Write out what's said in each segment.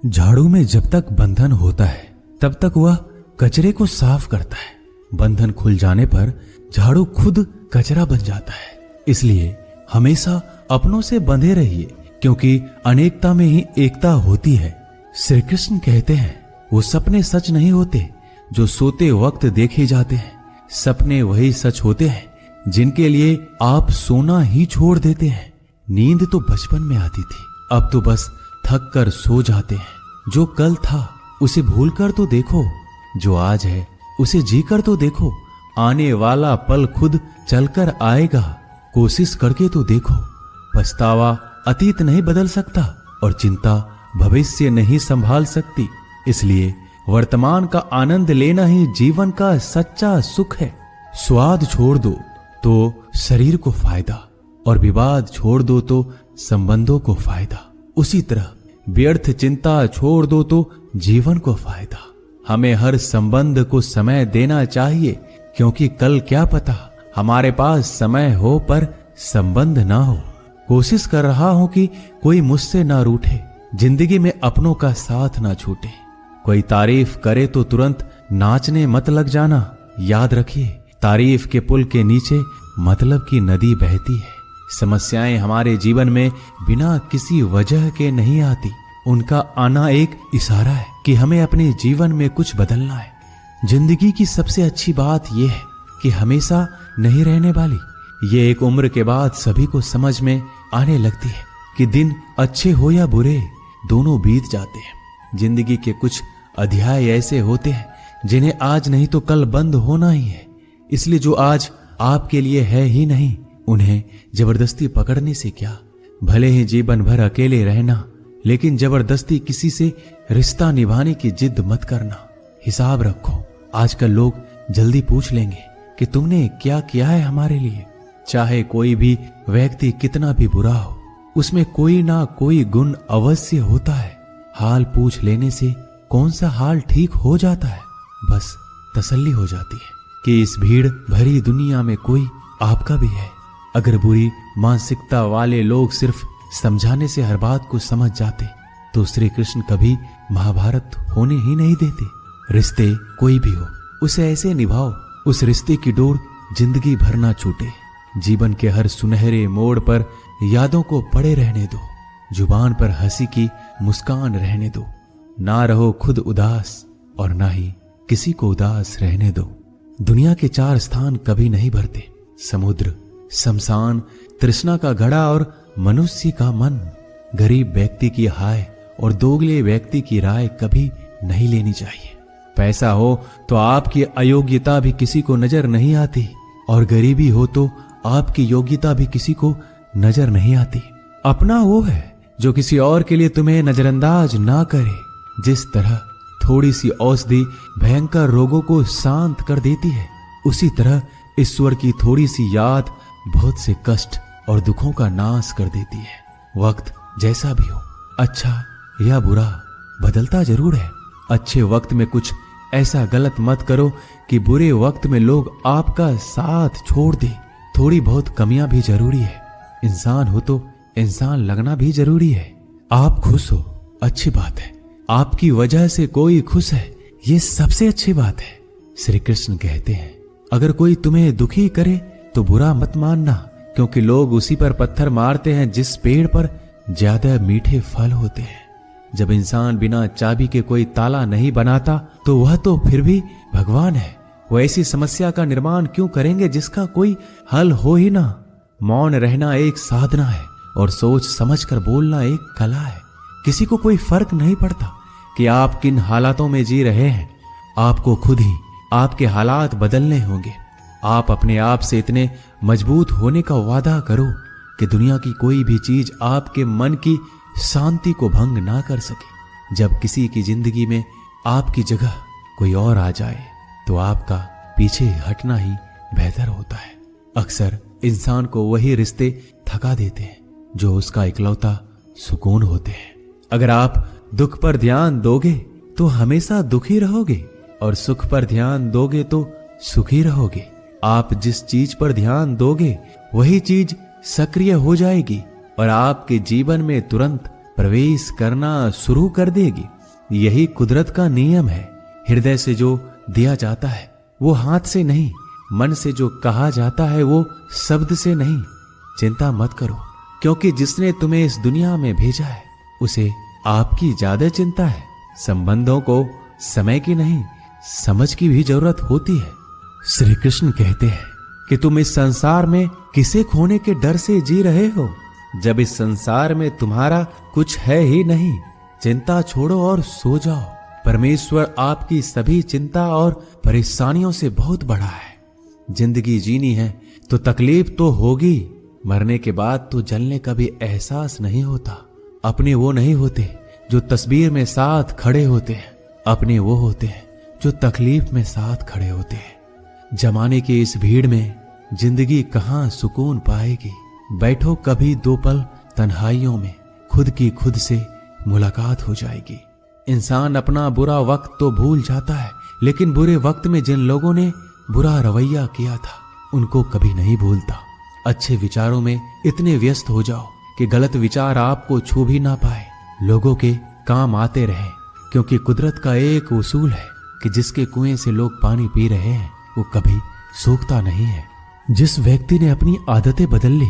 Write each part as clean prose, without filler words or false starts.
झाड़ू में जब तक बंधन होता है तब तक वह कचरे को साफ करता है। बंधन खुल जाने पर झाड़ू खुद कचरा बन जाता है। इसलिए हमेशा अपनों से बंधे रहिए, क्योंकि अनेकता में ही एकता होती है। श्री कृष्ण कहते हैं, वो सपने सच नहीं होते जो सोते वक्त देखे जाते हैं। सपने वही सच होते हैं जिनके लिए आप सोना ही छोड़ देते हैं। नींद तो बचपन में आती थी, अब तो बस थक कर सो जाते हैं। जो कल था उसे भूल कर तो देखो, जो आज है उसे जी कर तो देखो। आने वाला पल खुद चलकर आएगा, कोशिश करके तो देखो। पछतावा अतीत नहीं बदल सकता और चिंता भविष्य नहीं संभाल सकती। इसलिए वर्तमान का आनंद लेना ही जीवन का सच्चा सुख है। स्वाद छोड़ दो तो शरीर को फायदा, और विवाद छोड़ दो तो संबंधों को फायदा। उसी तरह व्यर्थ चिंता छोड़ दो तो जीवन को फायदा। हमें हर संबंध को समय देना चाहिए, क्योंकि कल क्या पता हमारे पास समय हो पर संबंध ना हो। कोशिश कर रहा हूं कि कोई मुझसे ना रूठे, जिंदगी में अपनों का साथ ना छूटे। कोई तारीफ करे तो तुरंत नाचने मत लग जाना। याद रखिए, तारीफ के पुल के नीचे मतलब की नदी बहती है। समस्याएं हमारे जीवन में बिना किसी वजह के नहीं आती। उनका आना एक इशारा है कि हमें अपने जीवन में कुछ बदलना है। जिंदगी की सबसे अच्छी बात यह है कि हमेशा नहीं रहने वाली। ये एक उम्र के बाद सभी को समझ में आने लगती है कि दिन अच्छे हो या बुरे, दोनों बीत जाते हैं। जिंदगी के कुछ अध्याय ऐसे होते हैं जिन्हें आज नहीं तो कल बंद होना ही है। इसलिए जो आज आपके लिए है ही नहीं, उन्हें जबरदस्ती पकड़ने से क्या। भले ही जीवन भर अकेले रहना, लेकिन जबरदस्ती किसी से रिश्ता निभाने की जिद मत करना। हिसाब रखो, आजकल लोग जल्दी पूछ लेंगे कि तुमने क्या किया है हमारे लिए। चाहे कोई भी व्यक्ति कितना भी बुरा हो, उसमें कोई ना कोई गुण अवश्य होता है। हाल पूछ लेने से कौन सा हाल ठीक हो जाता है। बस तसल्ली हो जाती है कि इस भीड़ भरी दुनिया में कोई आपका भी है। अगर बुरी मानसिकता वाले लोग सिर्फ समझाने से हर बात को समझ जाते तो श्री कृष्ण कभी महाभारत होने ही नहीं देते। रिश्ते कोई भी हो, उसे ऐसे निभाओ उस रिश्ते की डोर जिंदगी भर ना छूटे। जीवन के हर सुनहरे मोड़ पर यादों को पड़े रहने दो। जुबान पर हंसी की मुस्कान रहने दो। ना रहो खुद उदास और ना ही किसी को उदास रहने दो। दुनिया के 4 स्थान कभी नहीं भरते, समुद्र, शमशान, तृष्णा का घड़ा और मनुष्य का मन। गरीब व्यक्ति की हाय और दोगले व्यक्ति की राय कभी नहीं लेनी चाहिए। पैसा हो तो आपकी अयोग्यता भी किसी को नजर नहीं आती, और गरीबी हो तो आपकी योग्यता भी किसी को नजर नहीं आती। अपना वो है जो किसी और के लिए तुम्हें नजरअंदाज ना करे। जिस तरह थोड़ी सी औषधि भयंकर रोगों को शांत कर देती है, उसी तरह ईश्वर की थोड़ी सी याद बहुत से कष्ट और दुखों का नाश कर देती है। वक्त जैसा भी हो, अच्छा या बुरा, बदलता जरूर है। अच्छे वक्त में कुछ ऐसा गलत मत करो कि बुरे वक्त में लोग आपका साथ छोड़ दे। थोड़ी बहुत कमियां भी जरूरी है। इंसान हो तो इंसान लगना भी जरूरी है। आप खुश हो, अच्छी बात है। आपकी वजह से कोई खुश है, ये सबसे अच्छी बात है। श्री कृष्ण कहते हैं, अगर कोई तुम्हें दुखी करे तो बुरा मत मानना, क्योंकि लोग उसी पर पत्थर मारते हैं जिस पेड़ पर ज्यादा मीठे फल होते हैं। जब इंसान बिना चाबी के कोई ताला नहीं बनाता तो वह तो फिर भी भगवान है। वो ऐसी समस्या का निर्माण क्यों करेंगे जिसका कोई हल हो ही ना। मौन रहना एक साधना है और सोच समझकर बोलना एक कला है। किसी को कोई फर्क नहीं पड़ता कि आप किन हालातों में जी रहे हैं। आपको खुद ही आपके हालात बदलने होंगे। आप अपने आप से इतने मजबूत होने का वादा करो कि दुनिया की कोई भी चीज आपके मन की शांति को भंग ना कर सके। जब किसी की जिंदगी में आपकी जगह कोई और आ जाए तो आपका पीछे हटना ही बेहतर होता है। अक्सर इंसान को वही रिश्ते थका देते हैं जो उसका इकलौता सुकून होते हैं। अगर आप दुख पर ध्यान दोगे तो हमेशा दुखी रहोगे, और सुख पर ध्यान दोगे तो सुखी रहोगे। आप जिस चीज पर ध्यान दोगे वही चीज सक्रिय हो जाएगी और आपके जीवन में तुरंत प्रवेश करना शुरू कर देगी। यही कुदरत का नियम है। हृदय से जो दिया जाता है वो हाथ से नहीं, मन से जो कहा जाता है वो शब्द से नहीं। चिंता मत करो, क्योंकि जिसने तुम्हें इस दुनिया में भेजा है उसे आपकी ज्यादा चिंता है। संबंधों को समय की नहीं, समझ की भी जरूरत होती है। श्री कृष्ण कहते हैं कि तुम इस संसार में किसे खोने के डर से जी रहे हो, जब इस संसार में तुम्हारा कुछ है ही नहीं। चिंता छोड़ो और सो जाओ। परमेश्वर आपकी सभी चिंता और परेशानियों से बहुत बड़ा है। जिंदगी जीनी है तो तकलीफ तो होगी, मरने के बाद तो जलने का भी एहसास नहीं होता। अपने वो नहीं होते जो तस्वीर में साथ खड़े होते हैं, अपने वो होते हैं जो तकलीफ में साथ खड़े होते हैं। जमाने की इस भीड़ में जिंदगी कहाँ सुकून पाएगी। बैठो कभी दो पल तन्हाइयों में, खुद की खुद से मुलाकात हो जाएगी। इंसान अपना बुरा वक्त तो भूल जाता है, लेकिन बुरे वक्त में जिन लोगों ने बुरा रवैया किया था उनको कभी नहीं भूलता। अच्छे विचारों में इतने व्यस्त हो जाओ कि गलत विचार आपको छू भी ना पाए। लोगों के काम आते रहे, क्योंकि कुदरत का एक उसूल है कि जिसके कुएं से लोग पानी पी रहे हैं वो कभी सूखता नहीं है। जिस व्यक्ति ने अपनी आदतें बदल ली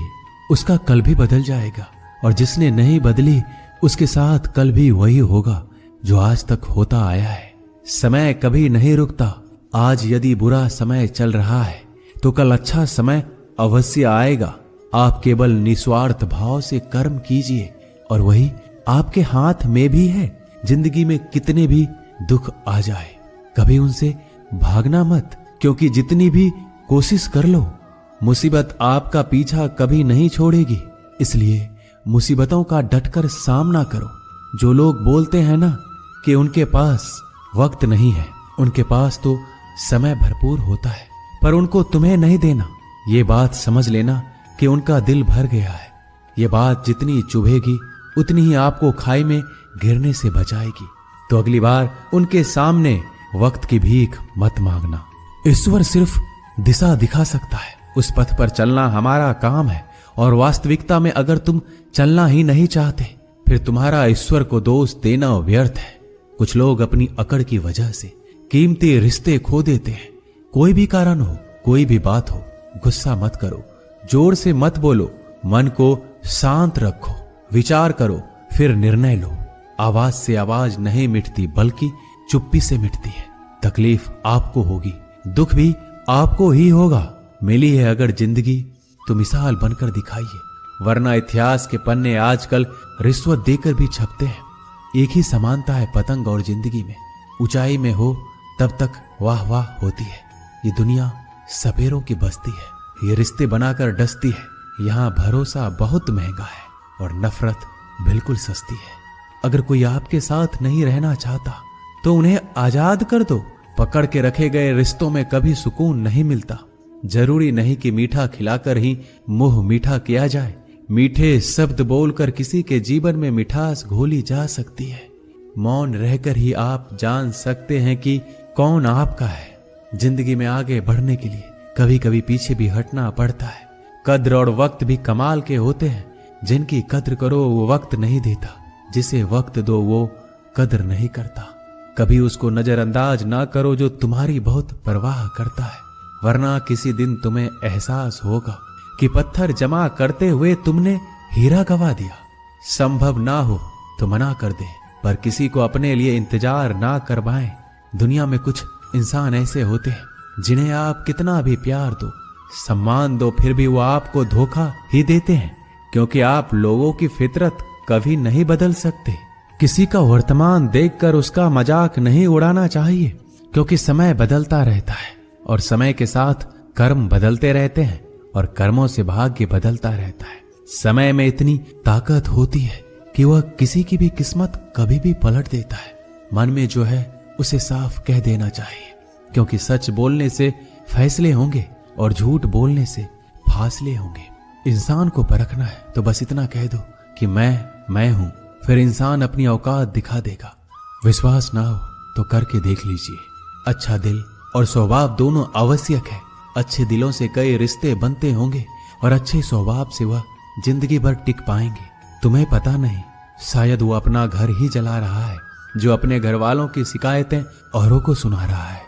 उसका कल भी बदल जाएगा, और जिसने नहीं बदली उसके साथ कल भी वही होगा जो आज तक होता आया है। समय कभी नहीं रुकता। आज यदि बुरा समय चल रहा है तो कल अच्छा समय अवश्य आएगा। आप केवल निस्वार्थ भाव से कर्म कीजिए और वही आपके हाथ में भी है। जिंदगी में कितने भी दुख आ जाए कभी उनसे भागना मत, क्योंकि जितनी भी कोशिश कर लो मुसीबत आपका पीछा कभी नहीं छोड़ेगी। इसलिए मुसीबतों का डटकर सामना करो। जो लोग बोलते हैं ना कि उनके पास वक्त नहीं है, उनके पास तो समय भरपूर होता है, पर उनको तुम्हें नहीं देना। ये बात समझ लेना कि उनका दिल भर गया है। ये बात जितनी चुभेगी उतनी ही आपको खाई में गिरने से बचाएगी। तो अगली बार उनके सामने वक्त की भीख मत मांगना। ईश्वर सिर्फ दिशा दिखा सकता है, उस पथ पर चलना हमारा काम है। और वास्तविकता में अगर तुम चलना ही नहीं चाहते फिर तुम्हारा ईश्वर को दोष देना व्यर्थ है। कुछ लोग अपनी अकड़ की वजह से कीमती रिश्ते खो देते हैं। कोई भी कारण हो, कोई भी बात हो, गुस्सा मत करो, जोर से मत बोलो, मन को शांत रखो, विचार करो, फिर निर्णय लो। आवाज से आवाज नहीं मिटती बल्कि चुप्पी से मिटती है। तकलीफ आपको होगी, दुख भी आपको ही होगा। मिली है अगर जिंदगी तो मिसाल बनकर दिखाइए, वरना इतिहास के पन्ने आजकल रिश्वत देकर भी छपते हैं। एक ही समानता है पतंग और जिंदगी में। ऊंचाई में हो तब तक वाह वाह होती है। ये दुनिया सपेरों की बस्ती है, ये रिश्ते बनाकर डसती है। यहाँ भरोसा बहुत महंगा है और नफरत बिल्कुल सस्ती है। अगर कोई आपके साथ नहीं रहना चाहता तो उन्हें आजाद कर दो। पकड़ के रखे गए रिश्तों में कभी सुकून नहीं मिलता। जरूरी नहीं कि मीठा खिलाकर ही मुंह मीठा किया जाए। मीठे शब्द बोलकर किसी के जीवन में मिठास घोली जा सकती है। मौन रहकर ही आप जान सकते हैं कि कौन आपका है। जिंदगी में आगे बढ़ने के लिए कभी कभी पीछे भी हटना पड़ता है। कद्र और वक्त भी कमाल के होते हैं। जिनकी कद्र करो वो वक्त नहीं देता, जिसे वक्त दो वो कद्र नहीं करता। कभी उसको नजरअंदाज ना करो जो तुम्हारी बहुत परवाह करता है, वरना किसी दिन तुम्हें एहसास होगा कि पत्थर जमा करते हुए तुमने हीरा गवा दिया। संभव ना हो तो मना कर दे, पर किसी को अपने लिए इंतजार ना करवाएं। दुनिया में कुछ इंसान ऐसे होते हैं जिन्हें आप कितना भी प्यार दो, सम्मान दो, फिर भी वो आपको धोखा ही देते हैं, क्योंकि आप लोगों की फितरत कभी नहीं बदल सकते। किसी का वर्तमान देखकर उसका मजाक नहीं उड़ाना चाहिए, क्योंकि समय बदलता रहता है और समय के साथ कर्म बदलते रहते हैं और कर्मों से भाग्य बदलता रहता है। समय में इतनी ताकत होती है कि वह किसी की भी किस्मत कभी भी पलट देता है। मन में जो है उसे साफ कह देना चाहिए, क्योंकि सच बोलने से फैसले होंगे और झूठ बोलने से फासले होंगे। इंसान को परखना है तो बस इतना कह दो कि मैं हूं, फिर इंसान अपनी औकात दिखा देगा। विश्वास ना हो तो करके देख लीजिए। अच्छा दिल और स्वभाव दोनों आवश्यक है। अच्छे दिलों से कई रिश्ते बनते होंगे और अच्छे स्वभाव से वह जिंदगी भर टिक पाएंगे। तुम्हें पता नहीं, शायद वो अपना घर ही जला रहा है जो अपने घर वालों की शिकायतें औरों को सुना रहा है।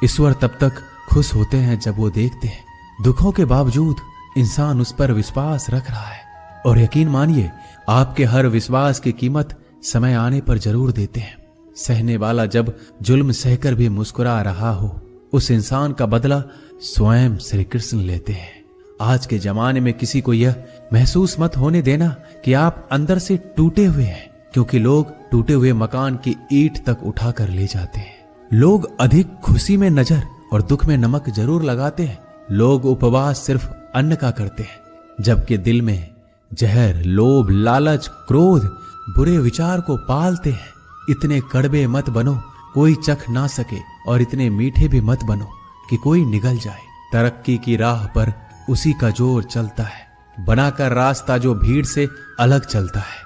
ईश्वर तब तक खुश होते हैं जब वो देखते हैं दुखों के बावजूद इंसान उस पर विश्वास रख रहा है। और यकीन मानिए, आपके हर विश्वास की कीमत समय आने पर जरूर देते हैं। सहने वाला जब जुल्म सहकर भी मुस्कुरा रहा हो, उस इंसान का बदला स्वयं श्री कृष्ण लेते हैं। आज के जमाने में किसी को यह महसूस मत होने देना कि आप अंदर से टूटे हुए हैं, क्योंकि लोग टूटे हुए मकान की ईंट तक उठाकर ले जाते हैं। लोग अधिक खुशी में नजर और दुख में नमक जरूर लगाते हैं। लोग उपवास सिर्फ अन्न का करते हैं, जबकि दिल में जहर, लोभ, लालच, क्रोध, बुरे विचार को पालते हैं। इतने कड़वे मत बनो कोई चख ना सके, और इतने मीठे भी मत बनो कि कोई निगल जाए। तरक्की की राह पर उसी का जोर चलता है, बनाकर रास्ता जो भीड़ से अलग चलता है।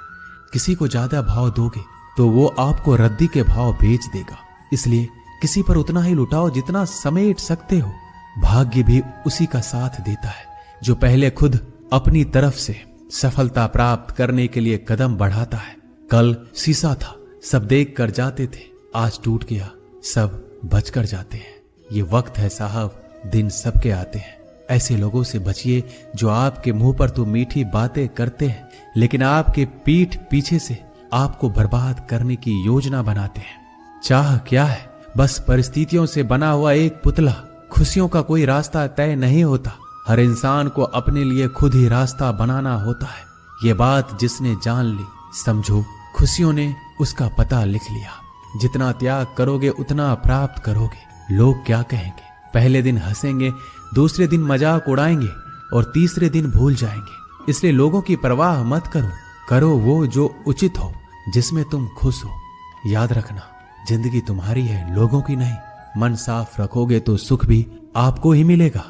किसी को ज्यादा भाव दोगे तो वो आपको रद्दी के भाव बेच देगा। इसलिए किसी पर उतना ही लुटाओ जितना समेट सकते हो। भाग्य भी उसी का साथ देता है जो पहले खुद अपनी तरफ से सफलता प्राप्त करने के लिए कदम बढ़ाता है। कल शीशा था, सब देख कर जाते थे, आज टूट गया, सब बचकर जाते हैं। ये वक्त है साहब, दिन सबके आते हैं। ऐसे लोगों से बचिए जो आपके मुंह पर तो मीठी बातें करते हैं, लेकिन आपके पीठ पीछे से आपको बर्बाद करने की योजना बनाते हैं। चाह क्या है? बस परिस्थितियों से बना हुआ एक पुतला। खुशियों का कोई रास्ता तय नहीं होता। हर इंसान को अपने लिए खुद ही रास्ता बनाना होता है। ये बात जिसने जान ली, समझो खुशियों ने उसका पता लिख लिया। जितना त्याग करोगे उतना प्राप्त करोगे। लोग क्या कहेंगे? पहले दिन हंसेंगे, दूसरे दिन मजाक उड़ाएंगे और तीसरे दिन भूल जाएंगे। इसलिए लोगों की परवाह मत करो, करो वो जो उचित हो, जिसमें तुम खुश हो। याद रखना, जिंदगी तुम्हारी है, लोगों की नहीं। मन साफ रखोगे तो सुख भी आपको ही मिलेगा।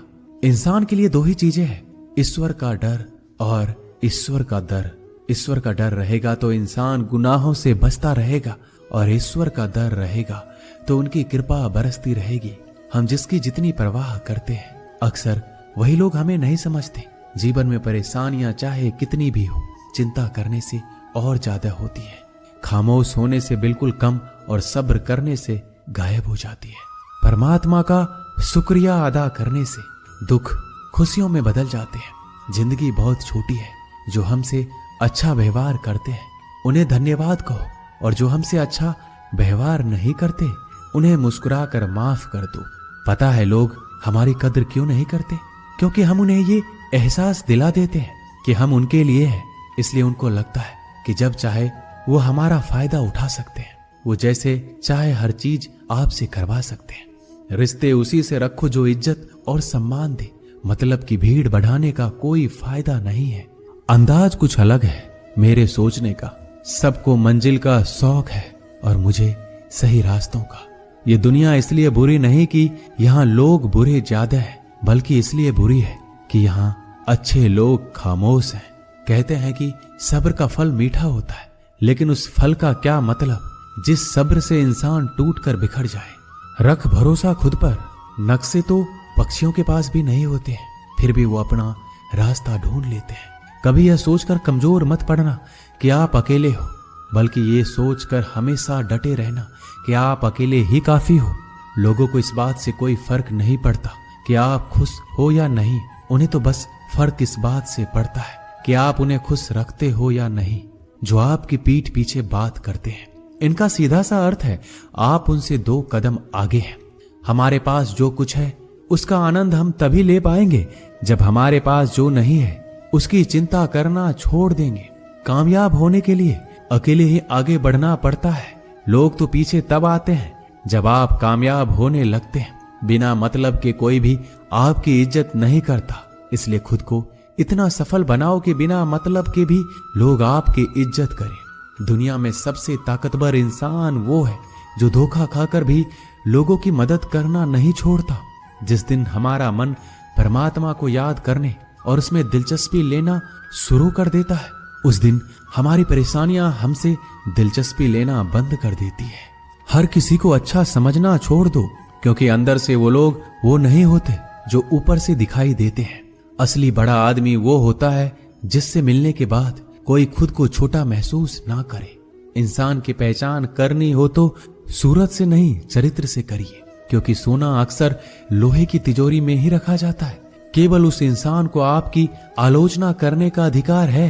इंसान के लिए दो ही चीजें हैं, ईश्वर का डर और ईश्वर का दर। ईश्वर का डर रहेगा तो इंसान गुनाहों से बचता रहेगा, और ईश्वर का डर रहेगा तो उनकी कृपा बरसती रहेगी। हम जिसकी जितनी परवाह करते हैं, अक्सर वही लोग हमें नहीं समझते। जीवन में परेशानियां चाहे कितनी भी हो, चिंता करने से और ज्यादा होती है। खामोश होने से बिल्कुल कम और सब्र करने से गायब हो जाती है। परमात्मा का शुक्रिया अदा करने से दुख खुशियों में बदल जाते हैं। जिंदगी बहुत छोटी है। जो हमसे अच्छा व्यवहार करते हैं उन्हें धन्यवाद कहो, और जो हमसे अच्छा व्यवहार नहीं करते उन्हें मुस्कुरा कर माफ कर दो। पता है लोग हमारी कदर क्यों नहीं करते? क्योंकि हम उन्हें ये एहसास दिला देते हैं कि हम उनके लिए हैं। इसलिए उनको लगता है कि जब चाहे वो हमारा फायदा उठा सकते हैं। वो जैसे चाहे हर चीज आपसे करवा सकते हैं। रिश्ते उसी से रखो जो इज्जत और सम्मान दे। मतलब की भीड़ बढ़ाने का कोई फायदा नहीं है। अंदाज कुछ अलग है मेरे सोचने का। सबको मंजिल का शौक है और मुझे सही रास्तों का। ये दुनिया इसलिए बुरी नहीं कि यहाँ लोग बुरे ज्यादा हैं, बल्कि इसलिए बुरी है कि यहाँ अच्छे लोग खामोश हैं। कहते हैं कि सब्र का फल मीठा होता है, लेकिन उस फल का क्या मतलब जिस सब्र से इंसान टूट कर बिखर जाए। रख भरोसा खुद पर। नक्शे तो पक्षियों के पास भी नहीं होते हैं, फिर भी वो अपना रास्ता ढूंढ लेते हैं। कभी यह सोचकर कमजोर मत पड़ना कि आप अकेले हो, बल्कि ये सोचकर हमेशा डटे रहना कि आप अकेले ही काफी हो। लोगों को इस बात से कोई फर्क नहीं पड़ता कि आप खुश हो या नहीं। उन्हें तो बस फर्क इस बात से पड़ता है कि आप उन्हें खुश रखते हो या नहीं। जो आपकी पीठ पीछे बात करते हैं, इनका सीधा सा अर्थ है आप उनसे 2 कदम आगे हैं। हमारे पास जो कुछ है उसका आनंद हम तभी ले पाएंगे जब हमारे पास जो नहीं है उसकी चिंता करना छोड़ देंगे। कामयाब होने के लिए अकेले ही आगे बढ़ना पड़ता है। लोग तो पीछे तब आते हैं जब आप कामयाब होने लगते हैं। बिना मतलब के कोई भी आपकी इज्जत नहीं करता। इसलिए खुद को इतना सफल बनाओ कि बिना मतलब के भी लोग आपकी इज्जत करें। दुनिया में सबसे ताकतवर इंसान वो है जो धोखा खाकर भी लोगों की मदद करना नहीं छोड़ता। जिस दिन हमारा मन परमात्मा को याद करने और उसमें दिलचस्पी लेना शुरू कर देता है, उस दिन हमारी परेशानियां हमसे दिलचस्पी लेना बंद कर देती है। हर किसी को अच्छा समझना छोड़ दो, क्योंकि अंदर से वो लोग वो नहीं होते जो ऊपर से दिखाई देते हैं। असली बड़ा आदमी वो होता है जिससे मिलने के बाद कोई खुद को छोटा महसूस ना करे। इंसान की पहचान करनी हो तो सूरत से नहीं, चरित्र से करिए, क्योंकि सोना अक्सर लोहे की तिजोरी में ही रखा जाता है। केवल उस इंसान को आपकी आलोचना करने का अधिकार है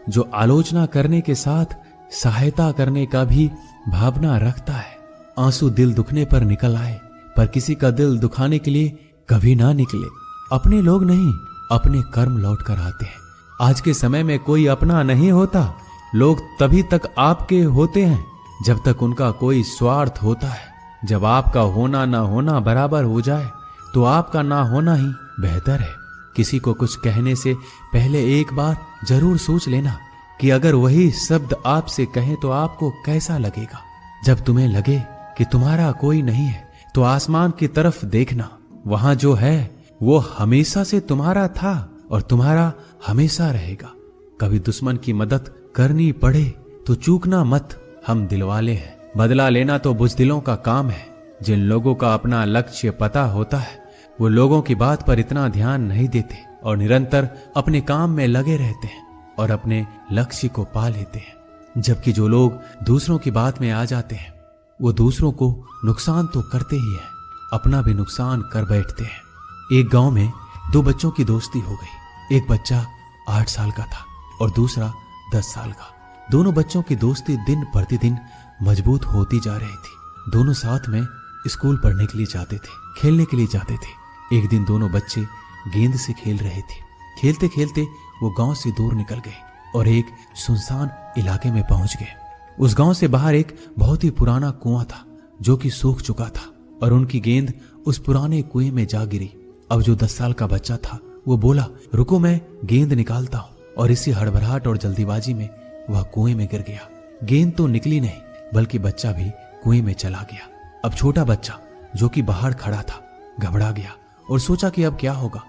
जो आलोचना करने के साथ सहायता करने का भी भावना रखता है। आंसू दिल दुखने पर निकल आए, पर किसी का दिल दुखाने के लिए कभी ना निकले। अपने लोग नहीं, अपने कर्म लौट कर आते हैं। आज के समय में कोई अपना नहीं होता। लोग तभी तक आपके होते हैं जब तक उनका कोई स्वार्थ होता है। जब आपका होना ना होना बराबर हो जाए तो आपका ना होना ही बेहतर है। किसी को कुछ कहने से पहले एक बार जरूर सोच लेना कि अगर वही शब्द आपसे कहें तो आपको कैसा लगेगा। जब तुम्हें लगे कि तुम्हारा कोई नहीं है तो आसमान की तरफ देखना, वहां जो है वो हमेशा से तुम्हारा था और तुम्हारा हमेशा रहेगा। कभी दुश्मन की मदद करनी पड़े तो चूकना मत, हम दिलवाले हैं। बदला लेना तो बुज़दिलों का काम है। जिन लोगों का अपना लक्ष्य पता होता है वो लोगों की बात पर इतना ध्यान नहीं देते और निरंतर अपने काम में लगे रहते हैं और अपने लक्ष्य को पा लेते हैं। जबकि जो लोग दूसरों की बात में आ जाते हैं वो दूसरों को नुकसान तो करते ही हैं, अपना भी नुकसान कर बैठते हैं। एक गांव में दो बच्चों की दोस्ती हो गई। एक बच्चा 8 साल का था और दूसरा 10 साल का। दोनों बच्चों की दोस्ती दिन प्रतिदिन मजबूत होती जा रही थी। दोनों साथ में स्कूल पढ़ने के लिए जाते थे, खेलने के लिए जाते थे। एक दिन दोनों बच्चे गेंद से खेल रहे थे। खेलते खेलते वो गांव से दूर निकल गए और एक सुनसान इलाके में पहुंच गए। उस गांव से बाहर एक बहुत ही पुराना कुआं था जो कि सूख चुका था और उनकी गेंद उस पुराने कुएं में जा गिरी। अब जो 10 साल का बच्चा था वो बोला, रुको मैं गेंद निकालता हूं, और इसी हड़बड़ाहट और जल्दीबाजी में वह कुएं में गिर गया। गेंद तो निकली नहीं बल्कि बच्चा भी कुएं में चला गया। अब छोटा बच्चा जो कि बाहर खड़ा था घबरा गया और सोचा कि अब क्या होगा।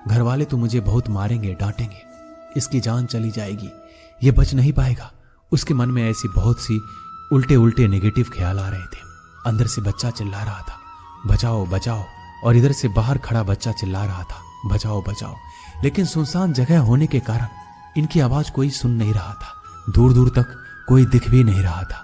घर वाले तो मुझे बहुत मारेंगे, डांटेंगे, इसकी जान चली जाएगी, ये बच नहीं पाएगा। उसके मन में ऐसी बहुत सी उल्टे उल्टे नेगेटिव ख्याल आ रहे थे। अंदर से बच्चा चिल्ला रहा था, बचाओ बचाओ, और इधर से बाहर खड़ा बच्चा चिल्ला रहा था, बचाओ बचाओ। लेकिन सुनसान जगह होने के कारण इनकी आवाज कोई सुन नहीं रहा था। दूर दूर तक कोई दिख भी नहीं रहा था।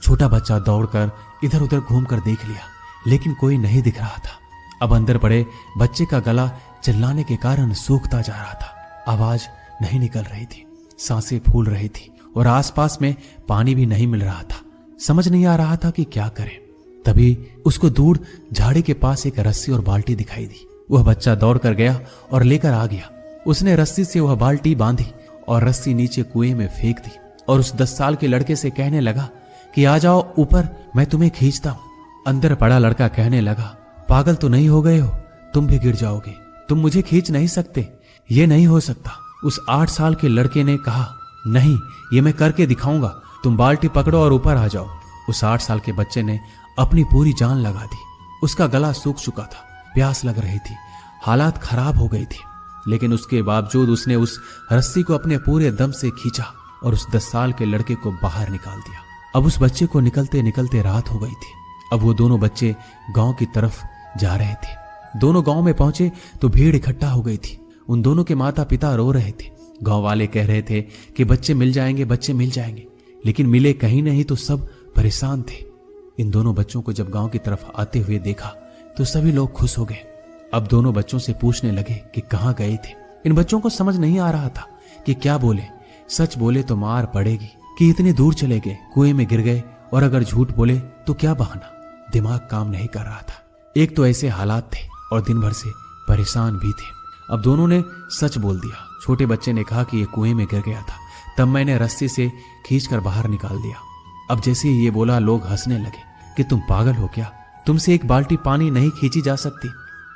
छोटा बच्चा दौड़कर इधर उधर घूमकर देख लिया, लेकिन कोई नहीं दिख रहा था। अब अंदर पड़े बच्चे का गला चिल्लाने के कारण सूखता जा रहा था। आवाज नहीं निकल रही थी, सांसें फूल रही थी और आसपास में पानी भी नहीं मिल रहा था। समझ नहीं आ रहा था कि क्या करे। तभी उसको दूर झाड़ी के पास एक रस्सी और बाल्टी दिखाई दी। वह बच्चा दौड़ कर गया और लेकर आ गया। उसने रस्सी से वह बाल्टी बांधी और रस्सी नीचे कुएं में फेंक दी और उस 10 साल के लड़के से कहने लगा कि आ जाओ ऊपर, मैं तुम्हें खींचता हूं। अंदर पड़ा लड़का कहने लगा, पागल तो नहीं हो गए हो, तुम भी गिर जाओगे, तुम मुझे खींच नहीं सकते, ये नहीं हो सकता। उस 8 साल के लड़के ने कहा, नहीं, ये मैं करके दिखाऊंगा, तुम बाल्टी पकड़ो और ऊपर आ जाओ। उस 8 साल के बच्चे ने अपनी पूरी जान लगा दी। उसका गला सूख चुका था, प्यास लग रही थी, हालात खराब हो गई थी, लेकिन उसके बावजूद उसने उस रस्सी को अपने पूरे दम से खींचा और उस 10 साल के लड़के को बाहर निकाल दिया। अब उस बच्चे को निकलते निकलते रात हो गई थी। अब वो दोनों बच्चे गांव की तरफ जा रहे थे। दोनों गांव में पहुंचे तो भीड़ इकट्ठा हो गई थी। उन दोनों के माता पिता रो रहे थे। गांव वाले कह रहे थे कि बच्चे मिल जाएंगे, बच्चे मिल जाएंगे, लेकिन मिले कहीं नहीं तो सब परेशान थे। इन दोनों बच्चों को जब गांव की तरफ आते हुए देखा तो सभी लोग खुश हो गए। अब दोनों बच्चों से पूछने लगे कि कहाँ गए थे। इन बच्चों को समझ नहीं आ रहा था कि क्या बोले। सच बोले तो मार पड़ेगी कि इतनी दूर चले गए, कुएं में गिर गए, और अगर झूठ बोले तो क्या बहाना। दिमाग काम नहीं कर रहा था। एक तो ऐसे हालात थे और दिन भर से परेशान भी थे। अब दोनों ने सच बोल दिया। छोटे बच्चे ने कहा कि ये कुएं में गिर गया था, तब मैंने रस्सी से खींचकर बाहर निकाल दिया। अब जैसे ही ये बोला लोग हंसने लगे कि तुम पागल हो क्या, तुमसे एक बाल्टी पानी नहीं खींची जा सकती,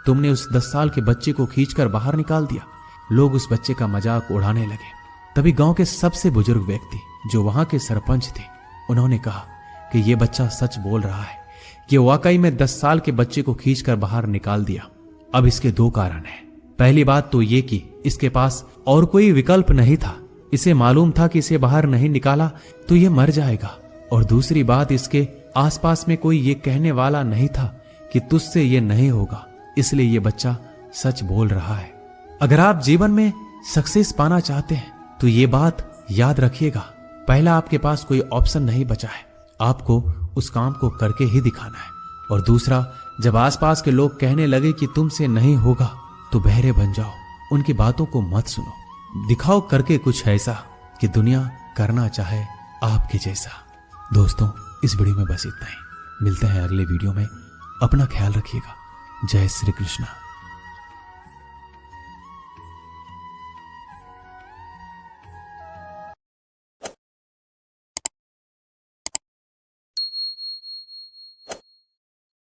तुमने उस 10 साल के बच्चे को खींचकर बाहर निकाल दिया। लोग उस बच्चे का मजाक उड़ाने लगे। तभी गांव के सबसे बुजुर्ग व्यक्ति जो वहां के सरपंच थे, उन्होंने कहा कि ये बच्चा सच बोल रहा है, ये वाकई में 10 साल के बच्चे को खींचकर बाहर निकाल दिया। अब इसके 2 कारण हैं। पहली बात तो ये कि इसके पास और कोई विकल्प नहीं था। इसे मालूम था कि इसे बाहर नहीं निकाला तो ये मर जाएगा। और दूसरी बात, इसके आसपास में कोई ये कहने वाला नहीं था कि तुझसे ये नहीं होगा, इसलिए ये बच्चा सच बोल रहा है। अगर आप जीवन में सक्सेस पाना चाहते हैं तो ये बात याद रखिएगा, पहला आपके पास कोई ऑप्शन नहीं बचा है। आपको उस काम को करके ही दिखाना है। और दूसरा, जब आसपास के लोग कहने लगे कि तुमसे नहीं होगा, तो बहरे बन जाओ, उनकी बातों को मत सुनो। दिखाओ करके कुछ ऐसा कि दुनिया करना चाहे आपके जैसा। दोस्तों, इस वीडियो में बस इतना ही। मिलते हैं अगले वीडियो में। अपना ख्याल रखिएगा। जय श्री कृष्णा।